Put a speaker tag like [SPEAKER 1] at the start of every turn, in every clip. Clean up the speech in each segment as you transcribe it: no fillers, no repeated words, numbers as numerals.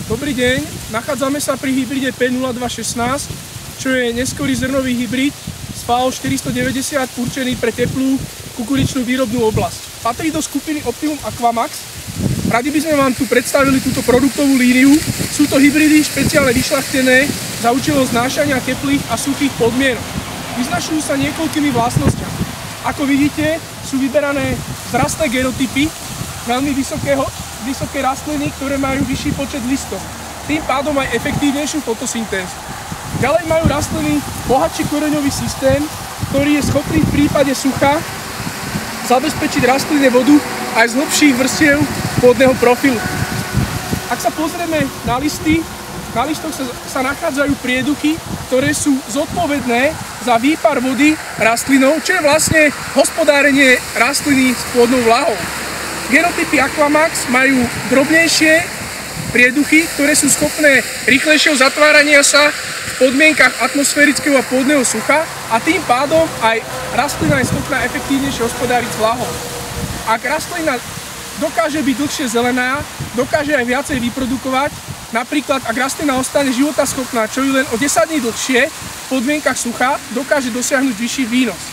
[SPEAKER 1] Dobrý deň, nachádzame sa pri hybride P0216, čo je neskorý zrnový hybrid s FAO 490 určený pre teplú kukuričnú výrobnú oblasť. Patrí do skupiny Optimum Aquamax. Radi by sme vám tu predstavili túto produktovú líniu. Sú to hybridy špeciálne vyšľachtené za účelom znášania teplých a suchých podmienok. Vyznačujú sa niekoľkými vlastnosťami. Ako vidíte, sú vyberané vzrastlé genotypy veľmi vysoké rastliny, ktoré majú vyšší počet listov. Tým pádom aj efektívnejšiu fotosyntézu. Ďalej majú rastliny bohatší koreňový systém, ktorý je schopný v prípade sucha zabezpečiť rastline vodu aj z hlbších vrstiev pôdneho profilu. Ak sa pozrieme na listy, na listoch sa nachádzajú prieduchy, ktoré sú zodpovedné za výpar vody rastlinou, čo je vlastne hospodárenie rastliny s pôdnou vlahou. Genotypy Aquamax majú drobnejšie prieduchy, ktoré sú schopné rýchlejšieho zatvárania sa v podmienkach atmosférického a pôdneho sucha a tým pádom aj rastlina je schopná efektívnejšie hospodáriť s vlahou. Ak rastlina dokáže byť dlhšie zelená, dokáže aj viacej vyprodukovať, napríklad ak rastlina ostane životaschopná, čo je len o 10 dní dlhšie, v podmienkach sucha dokáže dosiahnuť vyšší výnos.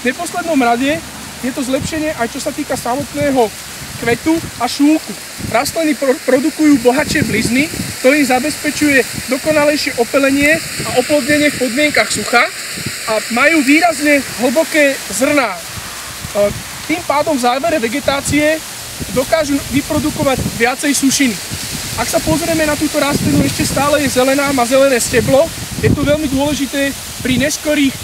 [SPEAKER 1] V neposlednom rade je to zlepšenie aj čo sa týka samotného kvetu a šúnku. Rastliny produkujú bohatšie blizny, ktorým zabezpečuje dokonalejšie opelenie a oplodnenie v podmienkach sucha a majú výrazne hlboké zrná. Tým pádom v závere vegetácie dokážu vyprodukovať viacej sušiny. Ak sa pozrieme na túto rastlinu, ešte stále je zelená, má zelené steblo. Je to veľmi dôležité pri neskorých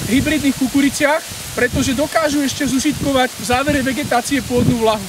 [SPEAKER 1] hybridných kukuriciach, pretože dokážu ešte zužitkovať v závere vegetácie pôdnu vlahu.